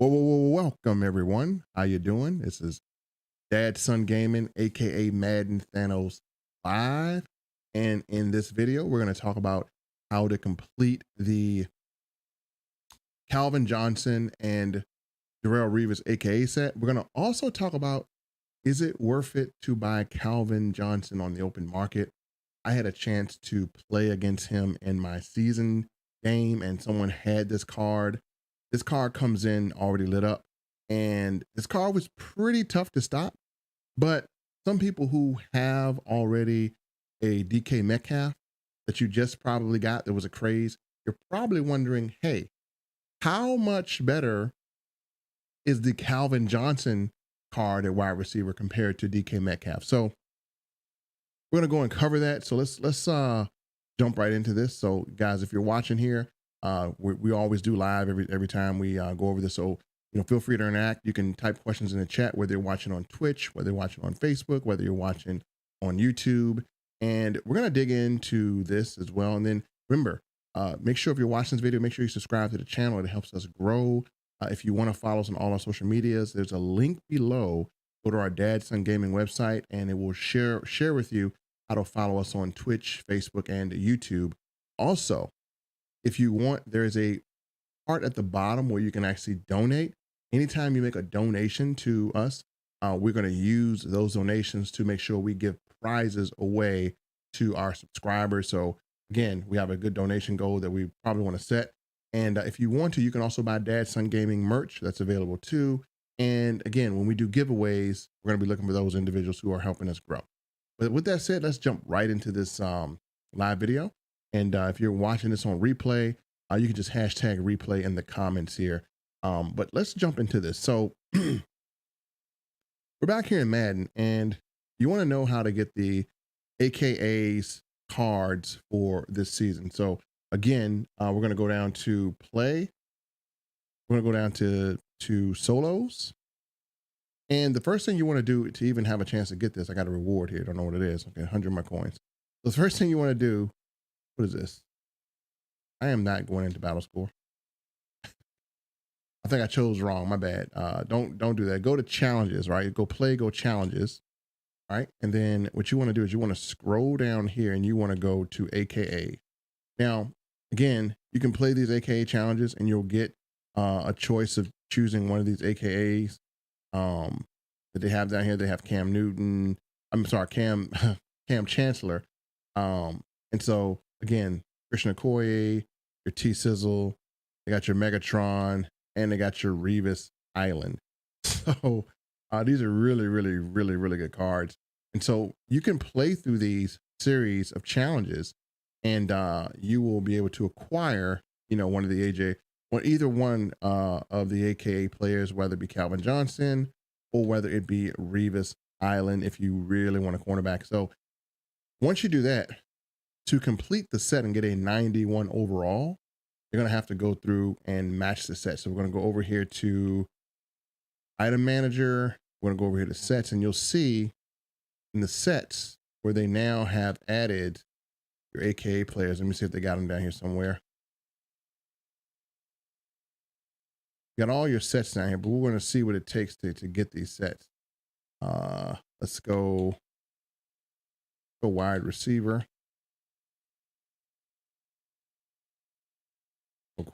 Welcome everyone. How you doing? This is Dad Son Gaming, aka Madden Thanos 5. And in this video, we're going to talk about how to complete the Calvin Johnson and Darrelle Revis aka set. We're going to also talk about, is it worth it to buy Calvin Johnson on the open market? I had a chance to play against him in my season game, and someone had this card. This card comes in already lit up, and this card was pretty tough to stop. But some people who have already a DK Metcalf that you just probably got, there was a craze, you're probably wondering, hey, how much better is the Calvin Johnson card at wide receiver compared to DK Metcalf? So we're gonna go and cover that. So let's jump right into this. So guys, if you're watching here, we always do live every time we go over this. So feel free to interact. You can type questions in the chat, whether you're watching on Twitch, whether you're watching on Facebook, whether you're watching on YouTube, and we're gonna dig into this as well. And then remember, make sure if you're watching this video, make sure you subscribe to the channel. It helps us grow. If you want to follow us on all our social medias, there's a link below. Go to our Dad Son Gaming website, and it will share with you how to follow us on Twitch, Facebook, and YouTube. Also, if you want, there's a part at the bottom where you can actually donate. Anytime you make a donation to us, we're going to use those donations to make sure we give prizes away to our subscribers. So again, we have a good donation goal that we probably want to set. And if you want to, you can also buy Dad Son Gaming merch that's available too. And again, when we do giveaways, we're going to be looking for those individuals who are helping us grow. But with that said, let's jump right into this live video. And if you're watching this on replay, you can just hashtag replay in the comments here. But let's jump into this. So we're back here in Madden, and you want to know how to get the AKAs cards for this season. So again, we're going to go down to play. We're going to go down to solos. And the first thing you want to do to even have a chance to get this, I got a reward here. Don't know what it is. Okay, 100 of my coins. So the first thing you want to do, what is this? I am not going into battle score. I think I chose wrong. My bad. Don't do that. Go to challenges, right? Go challenges, right? And then what you want to do is you want to scroll down here, and you want to go to AKA. Now, again, you can play these AKA challenges, and you'll get a choice of choosing one of these AKAs that they have down here. They have Cam Newton. I'm sorry, Cam Chancellor. And so again, Christian Okoye, your T Sizzle, they got your Megatron, and they got your Revis Island. So these are really good cards. And so you can play through these series of challenges, and you will be able to acquire, one of the either one of the AKA players, whether it be Calvin Johnson or whether it be Revis Island, if you really want a cornerback. So once you do that, to complete the set and get a 91 overall, you're going to have to go through and match the set. So we're going to go over here to item manager. We're going to go over here to sets, and you'll see in the sets where they now have added your AKA players. Let me see if they got them down here somewhere. You got all your sets down here, but we're going to see what it takes to get these sets. Let's go wide receiver.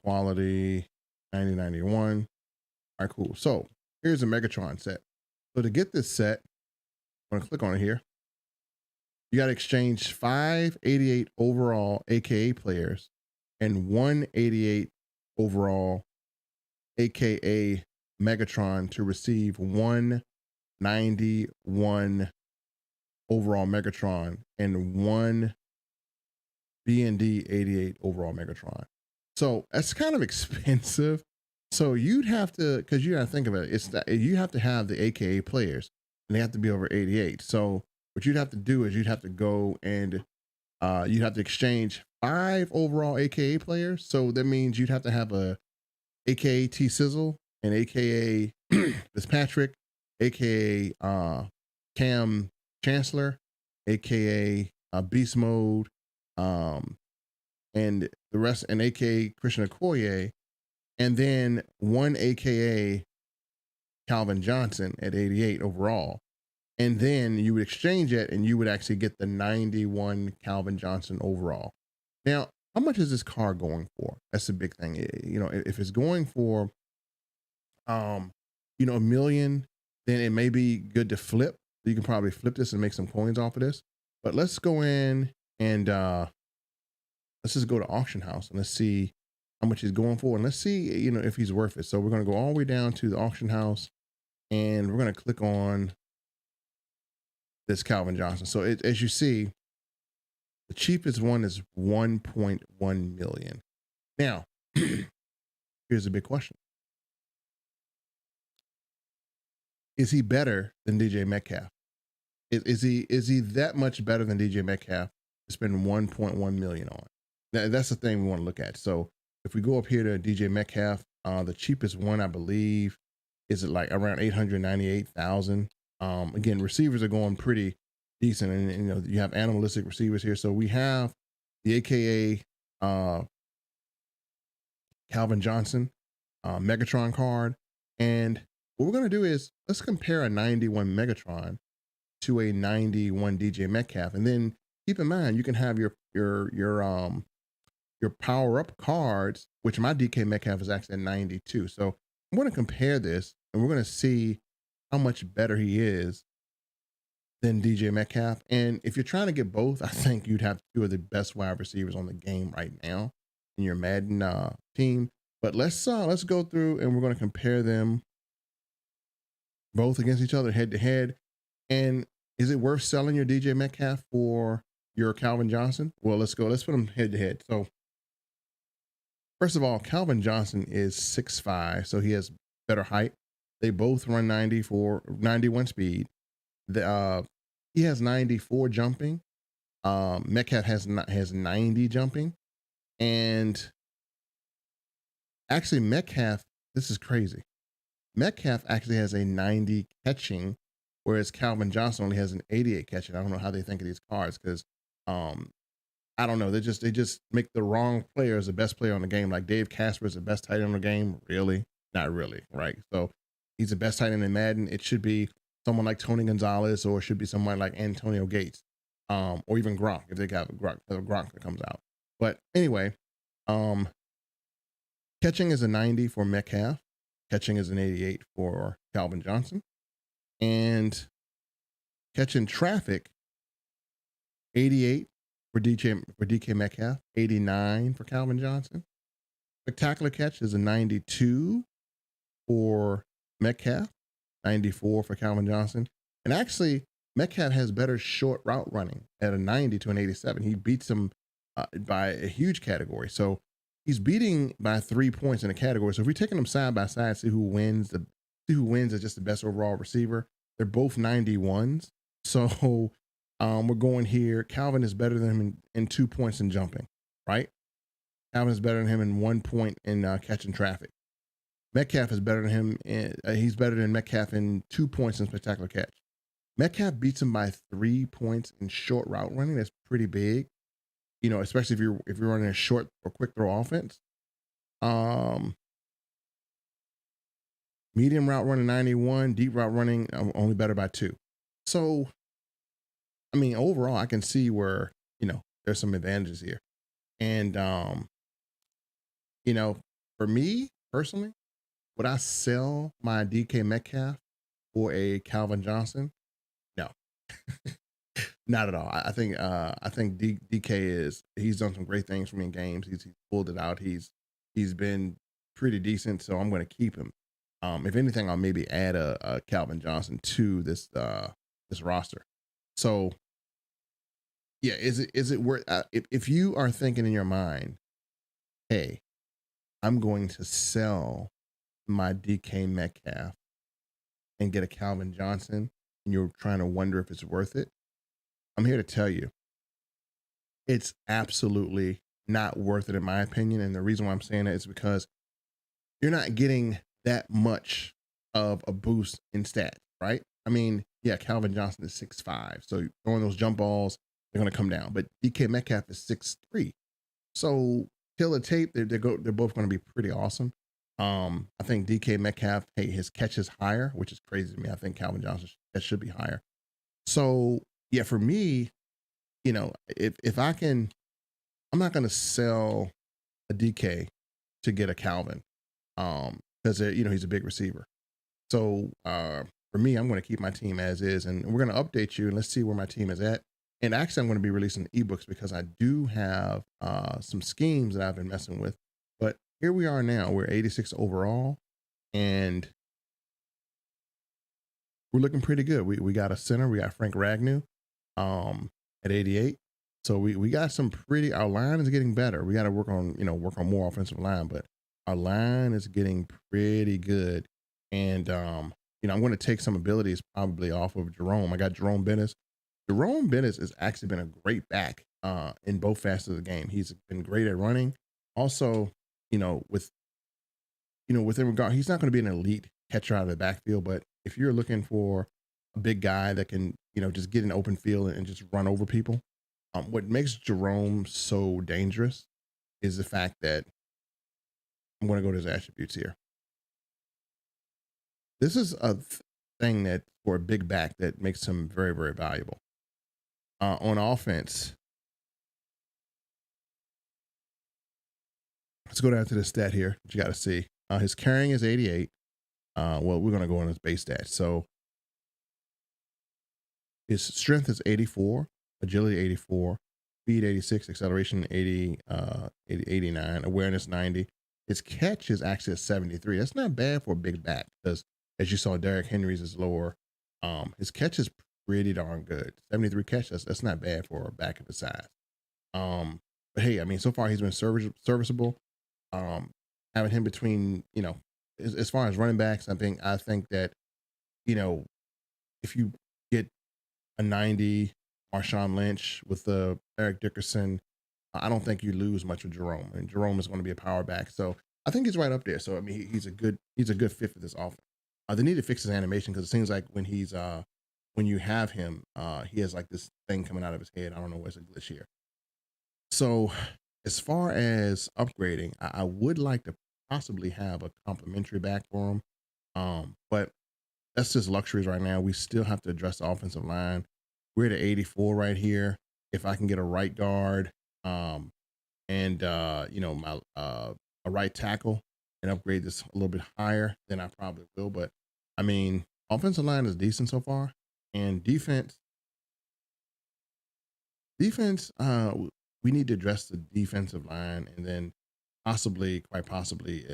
Quality 9091. All right, cool. So here's a Megatron set. So to get this set, I'm going to click on it here. You got to exchange 588 overall AKA players and 188 overall AKA Megatron to receive 191 overall Megatron and 1 B&D 88 overall Megatron. So that's kind of expensive. So you'd have to, because you got to think of it, you have to have the AKA players, and they have to be over 88. So what you'd have to do is you'd have to go and you'd have to exchange 5 overall AKA players. So that means you'd have to have a AKA T Sizzle, and AKA Fitzpatrick, AKA Cam Chancellor, AKA Beast Mode, and the rest, and AKA Christian Okoye, and then one AKA Calvin Johnson at 88 overall. And then you would exchange it and you would actually get the 91 Calvin Johnson overall. Now, how much is this car going for? That's the big thing. You know, if it's going for a million, then it may be good to flip. You can probably flip this and make some coins off of this. But let's go in and let's just go to auction house and let's see how much he's going for. And let's see, if he's worth it. So we're going to go all the way down to the auction house and we're going to click on this Calvin Johnson. So as you see, the cheapest one is 1.1 million. Now, here's a big question. Is he better than DJ Metcalf? Is he that much better than DJ Metcalf to spend 1.1 million on? Now, that's the thing we want to look at. So if we go up here to DJ Metcalf, the cheapest one, I believe, is like around 898,000. Again, receivers are going pretty decent, and you have animalistic receivers here. So we have the AKA Calvin Johnson Megatron card, and what we're gonna do is let's compare a 91 Megatron to a 91 DJ Metcalf, and then keep in mind you can have your power up cards, which my DK Metcalf is actually at 92. So I'm going to compare this, and we're going to see how much better he is than DJ Metcalf. And if you're trying to get both, I think you'd have two of the best wide receivers on the game right now in your Madden team. But let's go through and we're going to compare them both against each other head to head. And is it worth selling your DJ Metcalf for your Calvin Johnson? Well, let's go. Let's put them head to head. So first of all, Calvin Johnson is 6'5", so he has better height. They both run 91 speed. He has 94 jumping. Metcalf has 90 jumping. And actually Metcalf, this is crazy. Metcalf actually has a 90 catching, whereas Calvin Johnson only has an 88 catching. I don't know how they think of these cards because I don't know. They just make the wrong players the best player on the game. Like Dave Casper is the best tight end on the game. Really? Not really, right? So he's the best tight end in Madden. It should be someone like Tony Gonzalez, or it should be someone like Antonio Gates, or even Gronk if they got Gronk that comes out. But anyway, catching is a 90 for Metcalf. Catching is an 88 for Calvin Johnson. And catching traffic, 88 for DK Metcalf, 89 for Calvin Johnson. Spectacular catch is a 92 for Metcalf, 94 for Calvin Johnson. And actually, Metcalf has better short route running at a 90 to an 87. He beats him by a huge category. So he's beating by 3 points in a category. So if we're taking them side by side, see who wins is just the best overall receiver. They're both 91s. So we're going here. Calvin is better than him in 2 points in jumping, right? Calvin is better than him in 1 point in catching traffic. Metcalf is better than him. He's better than Metcalf in 2 points in spectacular catch. Metcalf beats him by 3 points in short route running. That's pretty big, especially if you're running a short or quick throw offense. Medium route running 91, deep route running only better by 2. So, I mean, overall, I can see where there's some advantages here, and for me personally, would I sell my DK Metcalf for a Calvin Johnson? No, not at all. I think DK he's done some great things for me in games. He's pulled it out. He's been pretty decent. So I'm going to keep him. If anything, I'll maybe add a Calvin Johnson to this roster. So yeah, is it worth? If you are thinking in your mind, hey, I'm going to sell my DK Metcalf and get a Calvin Johnson, and you're trying to wonder if it's worth it, I'm here to tell you it's absolutely not worth it in my opinion. And the reason why I'm saying that is because you're not getting that much of a boost in stats, right? I mean, yeah, Calvin Johnson is 6'5", so throwing those jump balls, they're going to come down. But DK Metcalf is 6'3", so kill the tape, they're both going to be pretty awesome. I think DK Metcalf, hey, his catch is higher, which is crazy to me. I think Calvin Johnson that should be higher. So yeah, for me, if I can, I'm not going to sell a DK to get a Calvin, because he's a big receiver. So for me, I'm going to keep my team as is, and we're going to update you, and let's see where my team is at. And actually, I'm going to be releasing ebooks because I do have some schemes that I've been messing with. But here we are now. We're 86 overall, and we're looking pretty good. We got a center. We got Frank Ragnew at 88. So we got some pretty. Our line is getting better. We got to work on more offensive line, but our line is getting pretty good. And I'm going to take some abilities probably off of Jerome. I got Jerome Bennis. Jerome Bennis has actually been a great back in both facets of the game. He's been great at running. Also, with within regard, he's not going to be an elite catcher out of the backfield, but if you're looking for a big guy that can, just get an open field and just run over people, what makes Jerome so dangerous is the fact that I'm going to go to his attributes here. This is a thing that for a big back that makes him very, very valuable. On offense, let's go down to the stat here that you got to see. His carrying is 88. Well, we're going to go on his base stats. So his strength is 84, agility 84, speed 86, acceleration 89, awareness 90. His catch is actually a 73. That's not bad for a big back because, as you saw, Derrick Henry's is lower. His catch is pretty darn good. 73 catch, that's not bad for a back of his size. But hey, I mean, so far he's been serviceable. Having him between, as far as running backs, I think that, if you get a 90 Marshawn Lynch with the Eric Dickerson, I don't think you lose much with Jerome. And Jerome is going to be a power back. So I think he's right up there. So I mean, he's a good fit for this offense. They need to fix his animation because it seems like when you have him, he has like this thing coming out of his head. I don't know where's a glitch here. So as far as upgrading, I would like to possibly have a complimentary back for him. But that's just luxuries right now. We still have to address the offensive line. We're at 84 right here. If I can get a right guard, and my a right tackle and upgrade this a little bit higher, then I probably will. But I mean, offensive line is decent so far, and defense, we need to address the defensive line, and then quite possibly,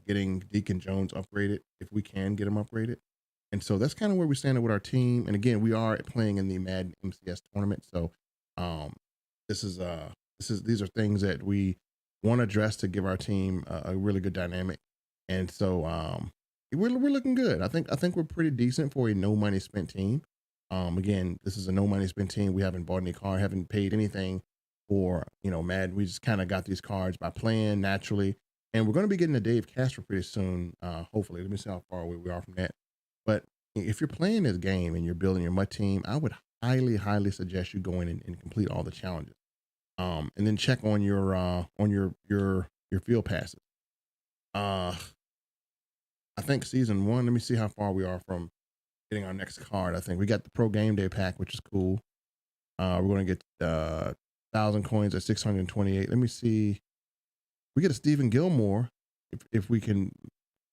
getting Deacon Jones upgraded if we can get him upgraded. And so that's kind of where we stand with our team. And again, we are playing in the Madden MCS tournament, so these are things that we want to address to give our team a really good dynamic. And so we're looking good. I think we're pretty decent for a no money spent team. Again, this is a no money spent team. We haven't bought any car, haven't paid anything for Madden. We just kind of got these cards by playing naturally. And we're going to be getting a Dave Casper pretty soon. Hopefully, let me see how far away we are from that. But if you're playing this game and you're building your MUT team, I would highly, highly suggest you go in and complete all the challenges. And then check on your field passes. I think season 1. Let me see how far we are from getting our next card. I think we got the Pro Game Day pack, which is cool. We're going to get 1,000 coins at 628. Let me see. We get a Stephen Gilmore if we can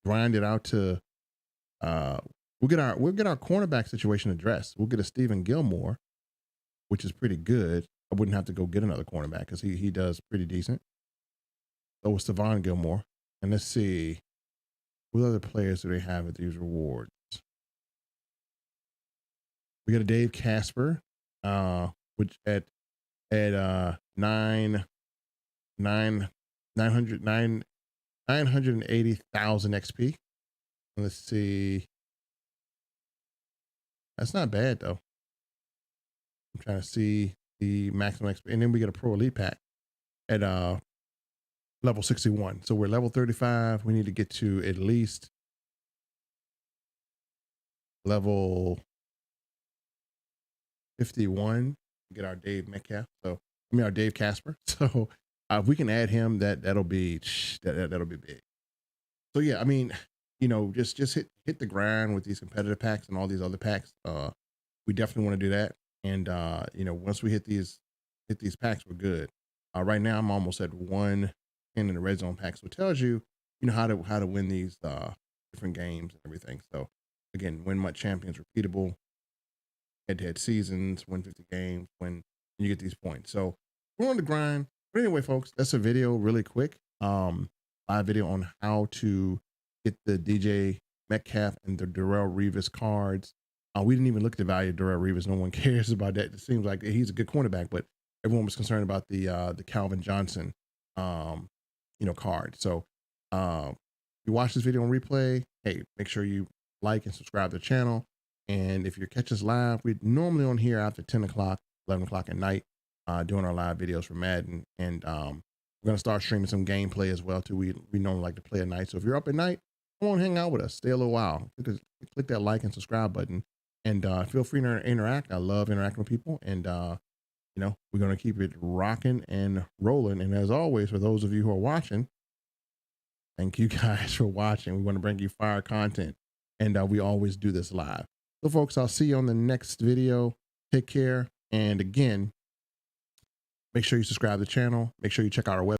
grind it out to. We'll get our cornerback situation addressed. We'll get a Stephen Gilmore, which is pretty good. I wouldn't have to go get another cornerback because he does pretty decent. So it's Stephon Gilmore. And let's see, what other players do they have at these rewards? We got a Dave Casper, which at 980,000 XP. Let's see. That's not bad though. I'm trying to see the maximum XP, and then we get a Pro Elite pack at level 61. So we're level 35. We need to get to at least level 51 to get our Dave Metcalf. Our Dave Casper. So if we can add him, that'll be big. So yeah, I mean, just hit the grind with these competitive packs and all these other packs. We definitely want to do that. And once we hit these packs, we're good. Right now, I'm almost at 110 in the red zone pack, so it tells you, how to win these different games and everything. So again, win much champions, repeatable, head-to-head seasons, win 50 games, when you get these points. So we're on the grind. But anyway, folks, that's a video really quick. Live video on how to get the DJ Metcalf and the Darrelle Revis cards. We didn't even look at the value of Darrelle Revis. No one cares about that. It seems like he's a good cornerback, but everyone was concerned about the Calvin Johnson card. So if you watch this video on replay, hey, make sure you like and subscribe to the channel. And if you're catching us live, we're normally on here after 10 o'clock, 11 o'clock at night, doing our live videos for Madden. And we're going to start streaming some gameplay as well, too. We normally like to play at night. So if you're up at night, come on, hang out with us. Stay a little while. Click that like and subscribe button. And feel free to interact. I love interacting with people. And, we're going to keep it rocking and rolling. And as always, for those of you who are watching, thank you guys for watching. We want to bring you fire content. And we always do this live. So, folks, I'll see you on the next video. Take care. And again, make sure you subscribe to the channel. Make sure you check out our website.